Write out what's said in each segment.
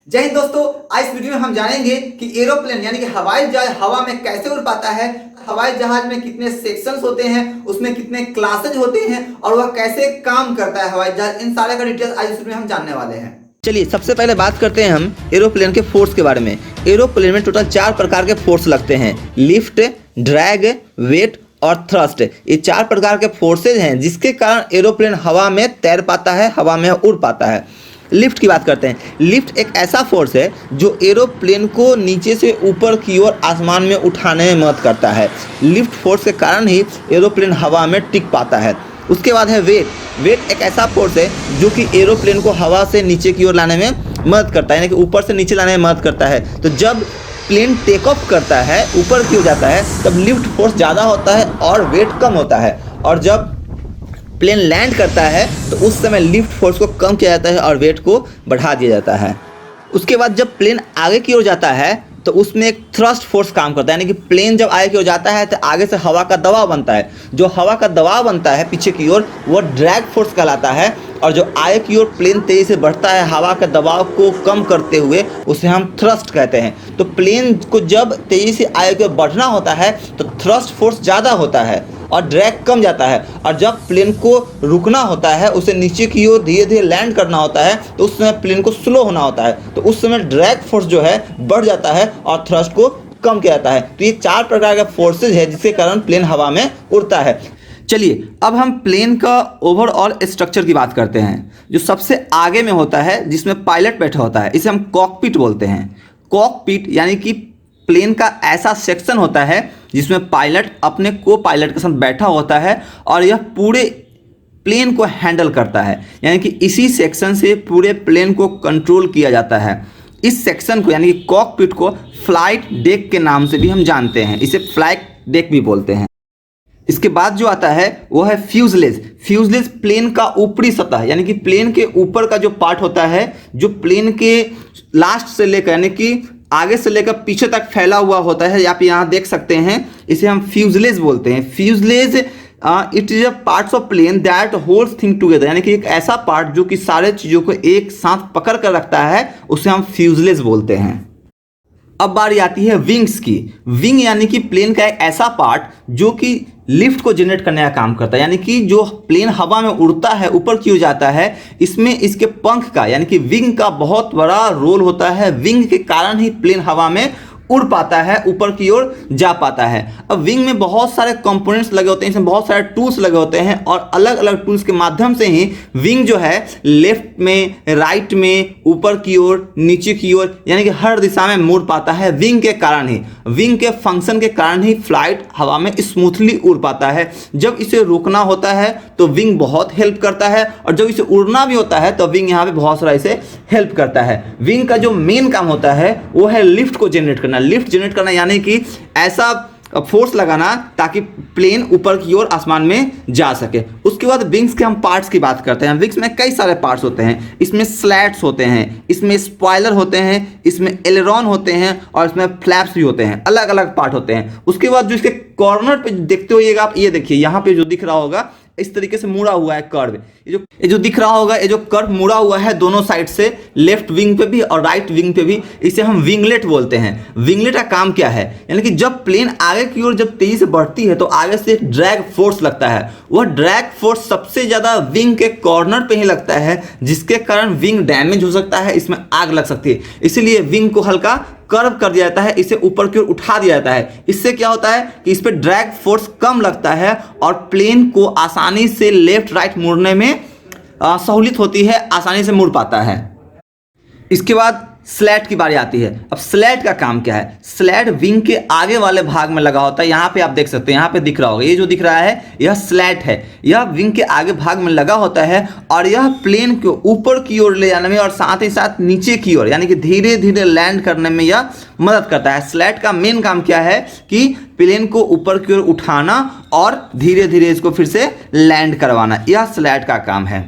जय हिंद दोस्तों, आज इस वीडियो में हम जानेंगे कि एरोप्लेन यानी कि हवाई जहाज हवा में कैसे उड़ पाता है, हवाई जहाज में कितने सेक्शंस होते हैं, उसमें कितने क्लासेज होते हैं और वह कैसे काम करता है हवाई जहाज। इन सारे का डिटेल्स आज इस वीडियो में हम जानने वाले हैं। चलिए सबसे पहले बात करते हैं हम एरोप्लेन के फोर्स के बारे में। एरोप्लेन में टोटल 4 प्रकार के फोर्स लगते हैं, लिफ्ट, ड्रैग, वेट और थ्रस्ट। ये 4 प्रकार के फोर्सेज हैं जिसके कारण एरोप्लेन हवा में तैर पाता है, हवा में उड़ पाता है। लिफ्ट की बात करते हैं। लिफ्ट एक ऐसा फोर्स है जो एरोप्लेन को नीचे से ऊपर की ओर आसमान में उठाने में मदद करता है। लिफ्ट फोर्स के कारण ही एरोप्लेन हवा में टिक पाता है। उसके बाद है वेट। वेट एक ऐसा फोर्स है जो कि एरोप्लेन को हवा से नीचे की ओर लाने में मदद करता है, यानी कि ऊपर से नीचे लाने में मदद करता है। तो जब प्लेन टेक ऑफ करता है, ऊपर की ओर जाता है, तब लिफ्ट फोर्स ज़्यादा होता है और वेट कम होता है। और जब प्लेन लैंड करता है तो उस समय लिफ्ट फोर्स को कम किया जाता है और वेट को बढ़ा दिया जाता है। उसके बाद जब प्लेन आगे की ओर जाता है तो उसमें एक थ्रस्ट फोर्स काम करता है, यानी कि प्लेन जब आगे की ओर जाता है तो आगे से हवा का दबाव बनता है। जो हवा का दबाव बनता है पीछे की ओर वो ड्रैग फोर्स कहलाता है। और जो आगे की ओर प्लेन तेजी से बढ़ता है हवा के दबाव को कम करते हुए, उसे हम थ्रस्ट कहते हैं। तो प्लेन को जब तेजी से आगे की ओर बढ़ना होता है तो थ्रस्ट फोर्स ज़्यादा होता है और ड्रैग कम जाता है। और जब प्लेन को रुकना होता है, उसे नीचे की ओर धीरे धीरे लैंड करना होता है, तो उस समय प्लेन को स्लो होना होता है। तो उस समय ड्रैग फोर्स जो है बढ़ जाता है और थ्रस्ट को कम किया जाता है। तो ये 4 प्रकार के फोर्सेज है जिसके कारण प्लेन हवा में उड़ता है। चलिए अब हम प्लेन का ओवरऑल स्ट्रक्चर की बात करते हैं। जो सबसे आगे में होता है, जिसमें पायलट बैठा होता है, इसे हम कॉकपिट बोलते हैं। कॉकपिट यानी कि प्लेन का ऐसा सेक्शन होता है जिसमें पायलट अपने को पायलट के साथ बैठा होता है और यह पूरे प्लेन को हैंडल करता है, यानी कि इसी सेक्शन से पूरे प्लेन को कंट्रोल किया जाता है। इस सेक्शन को यानी कि कॉकपिट को फ्लाइट डेक के नाम से भी हम जानते हैं, इसे फ्लाइट डेक भी बोलते हैं। इसके बाद जो आता है वो है फ्यूजलेज। फ्यूजलेज प्लेन का ऊपरी सतह, यानी कि प्लेन के ऊपर का जो पार्ट होता है, जो प्लेन के लास्ट से लेकर यानी कि आगे से लेकर पीछे तक फैला हुआ होता है। आप यहाँ देख सकते हैं, इसे हम फ्यूजलेज बोलते हैं। Fuselage it is a parts of plane that holds thing together, यानी कि एक ऐसा पार्ट जो कि सारे चीज़ों को एक साथ पकड़ कर रखता है, उसे हम फ्यूजलेज बोलते हैं। अब बारी आती है विंग्स की। विंग यानी कि प्लेन का एक ऐसा पार्ट जो कि लिफ्ट को जनरेट करने का काम करता है, यानी कि जो प्लेन हवा में उड़ता है, ऊपर की ओर जाता है, इसमें इसके पंख का यानी कि विंग का बहुत बड़ा रोल होता है। विंग के कारण ही प्लेन हवा में उड़ पाता है, ऊपर की ओर जा पाता है। अब विंग में बहुत सारे कंपोनेंट्स लगे होते हैं, इसमें बहुत सारे टूल्स लगे होते हैं और अलग अलग टूल्स के माध्यम से ही विंग जो है लेफ्ट में, राइट में, ऊपर की ओर, नीचे की ओर, यानी कि हर दिशा में मुड़ पाता है। विंग के कारण ही, विंग के फंक्शन के कारण ही फ्लाइट हवा में स्मूथली उड़ पाता है। जब इसे रोकना होता है तो विंग बहुत हेल्प करता है और जब इसे उड़ना भी होता है तो विंग यहाँ पे बहुत सारा इसे हेल्प करता है। विंग का जो मेन काम होता है वो है लिफ्ट को जनरेट करना। लिफ्ट जनरेट करना यानी कि ऐसा फोर्स लगाना ताकि प्लेन ऊपर की ओर आसमान में जा सके। उसके बाद विंग्स के हम पार्ट्स की बात करते हैं। विंग्स में कई सारे पार्ट्स होते हैं। इसमें स्लैट्स होते हैं, इसमें स्पॉइलर होते हैं, इसमें एलेरॉन होते हैं और इसमें फ्लैप्स भी होते हैं। अलग अलग पार्ट होते हैं। उसके बाद जो इसके कॉर्नर पे देखते होइएगा आप, ये देखिए यहाँ पे जो दिख रहा होगा इस तरीके से मुड़ा हुआ है कर्व। ये जो दिख रहा होगा, ये जो कर्व मुड़ा हुआ है दोनों साइड से, लेफ्ट विंग पे भी और राइट विंग पे भी, इसे हम विंगलेट बोलते हैं। विंगलेट का काम क्या है, यानी कि जब प्लेन आगे की ओर जब तेजी से बढ़ती है तो आगे से एक ड्रैग फोर्स लगता है। वह ड्रैग फोर्स सबसे ज्यादा विंग के कॉर्नर पे ही लगता है, जिसके कारण विंग डैमेज हो सकता है, इसमें आग लग सकती है। इसीलिए विंग को हल्का कर्व कर दिया जाता है, इसे ऊपर की ओर उठा दिया जाता है। इससे क्या होता है कि इस पर ड्रैग फोर्स कम लगता है और प्लेन को आसानी से लेफ्ट राइट मुड़ने में सहूलियत होती है, आसानी से मुड़ पाता है। इसके बाद स्लैट की बारी आती है। अब स्लैट का काम क्या है? स्लैट विंग के आगे वाले भाग में लगा होता है। यहाँ पे आप देख सकते हैं, यहाँ पे दिख रहा होगा, ये जो दिख रहा है यह स्लैट है। यह विंग के आगे भाग में लगा होता है और यह प्लेन को ऊपर की ओर ले जाने में और साथ ही साथ नीचे की ओर यानी कि धीरे धीरे लैंड करने में यह मदद करता है। स्लैट का मेन काम क्या है कि प्लेन को ऊपर की ओर उठाना और धीरे धीरे इसको फिर से लैंड करवाना, यह स्लैट का काम है।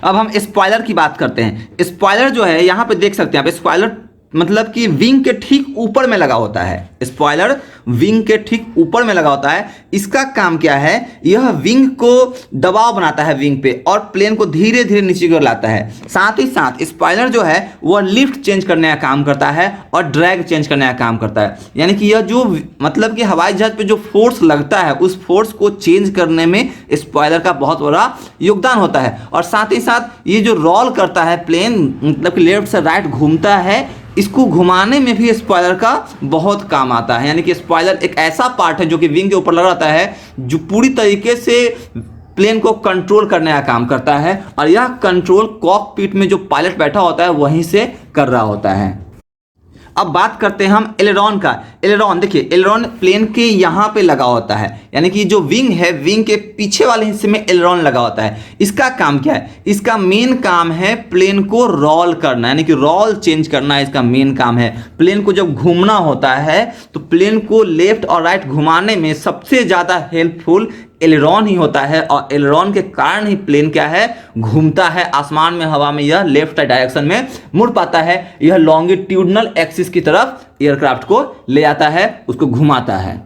अब हम स्पॉइलर की बात करते हैं। स्पॉइलर जो है यहाँ पे देख सकते हैं आप, स्पॉइलर मतलब कि विंग के ठीक ऊपर में लगा होता है। स्पॉइलर विंग के ठीक ऊपर में लगा होता है। इसका काम क्या है, यह विंग को दबाव बनाता है विंग पे और प्लेन को धीरे धीरे नीचे की ओर लाता है। साथ ही साथ स्पॉइलर जो है वह लिफ्ट चेंज करने का काम करता है और ड्रैग चेंज करने का काम करता है। यानी कि यह जो मतलब कि हवाई जहाज पे जो फोर्स लगता है उस फोर्स को चेंज करने में स्पॉइलर का बहुत बड़ा योगदान होता है। और साथ ही साथ ये जो रोल करता है प्लेन, मतलब कि लेफ्ट से राइट घूमता है, इसको घुमाने में भी स्पॉइलर का बहुत काम आता है। यानी कि स्पॉइलर एक ऐसा पार्ट है जो कि विंग के ऊपर लगा रहता है, जो पूरी तरीके से प्लेन को कंट्रोल करने का काम करता है और यह कंट्रोल कॉकपिट में जो पायलट बैठा होता है वहीं से कर रहा होता है। अब बात करते हैं हम एलेरॉन का। एलेरॉन देखिए, एलेरॉन प्लेन के यहाँ पे लगा होता है, यानी कि जो विंग है विंग के पीछे वाले हिस्से में एलेरॉन लगा होता है। इसका काम क्या है, इसका मेन काम है प्लेन को रोल करना, यानी कि रोल चेंज करना इसका मेन काम है। प्लेन को जब घूमना होता है तो प्लेन को लेफ्ट और राइट घुमाने में सबसे ज़्यादा हेल्पफुल एलेरॉन ही होता है और एलेरॉन के कारण ही प्लेन क्या है, घूमता है आसमान में, हवा में, यह लेफ्ट डायरेक्शन में मुड़ पाता है। यह लॉन्गिट्यूडनल एक्सिस की तरफ एयरक्राफ्ट को ले आता है, उसको घुमाता है।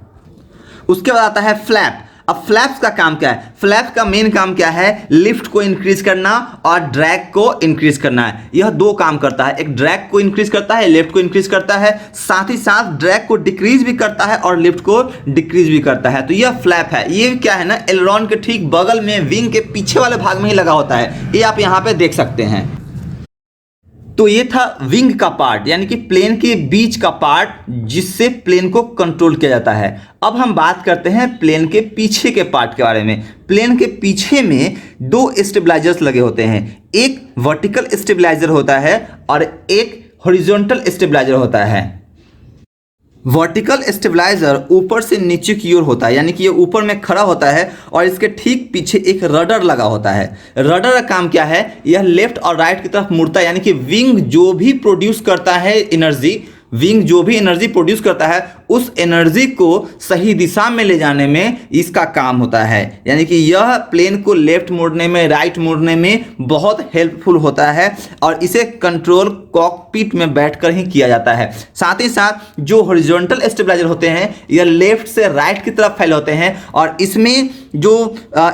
उसके बाद आता है फ्लैप। अब फ्लैप्स का काम क्या है, फ्लैप्स का मेन काम क्या है, लिफ्ट को इंक्रीज करना और ड्रैग को इंक्रीज करना है। यह दो काम करता है, एक ड्रैग को इंक्रीज करता है, लिफ्ट को इंक्रीज करता है, साथ ही साथ ड्रैग को डिक्रीज भी करता है और लिफ्ट को डिक्रीज भी करता है। तो यह फ्लैप है, ये क्या है ना, एलेरॉन के ठीक बगल में विंग के पीछे वाले भाग में ही लगा होता है। ये आप यहाँ पे देख सकते हैं। तो ये था विंग का पार्ट, यानी कि प्लेन के बीच का पार्ट जिससे प्लेन को कंट्रोल किया जाता है। अब हम बात करते हैं प्लेन के पीछे के पार्ट के बारे में। प्लेन के पीछे में दो स्टेबलाइजर्स लगे होते हैं, एक वर्टिकल स्टेबलाइजर होता है और एक हॉरिजॉन्टल स्टेबलाइजर होता है। वर्टिकल स्टेबलाइजर ऊपर से नीचे की ओर होता है, यानी कि ये ऊपर में खड़ा होता है और इसके ठीक पीछे एक रडर लगा होता है। रडर का काम क्या है, यह लेफ्ट और राइट की तरफ मुड़ता है, यानी कि विंग जो भी प्रोड्यूस करता है एनर्जी, विंग जो भी एनर्जी प्रोड्यूस करता है उस एनर्जी को सही दिशा में ले जाने में इसका काम होता है। यानी कि यह प्लेन को लेफ्ट मोड़ने में, राइट मोड़ने में बहुत हेल्पफुल होता है और इसे कंट्रोल कॉकपिट में बैठकर ही किया जाता है। साथ ही साथ जो हॉरिजॉन्टल स्टेबलाइजर होते हैं यह लेफ्ट से राइट की तरफ फैले होते हैं और इसमें जो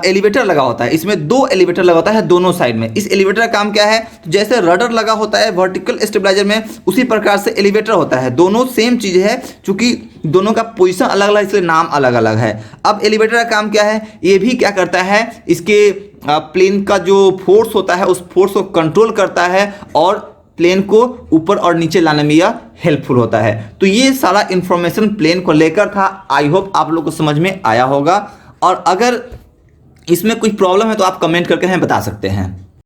एलिवेटर लगा होता है, इसमें दो एलिवेटर लगा होता है दोनों साइड में। इस एलिवेटर का काम क्या है, तो जैसे रडर लगा होता है वर्टिकल स्टेबलाइजर में, उसी प्रकार से एलिवेटर होता है। दोनों सेम चीज है, चूंकि दोनों का पोजीशन अलग अलग इसलिए नाम अलग अलग है। अब एलिवेटर का काम क्या है, ये भी क्या करता है, इसके प्लेन का जो फोर्स होता है उस फोर्स को कंट्रोल करता है और प्लेन को ऊपर और नीचे लाने में यह हेल्पफुल होता है। तो ये सारा इंफॉर्मेशन प्लेन को लेकर था। आई होप आप लोग को समझ में आया होगा और अगर इसमें कोई प्रॉब्लम है तो आप कमेंट करके हमें बता सकते हैं।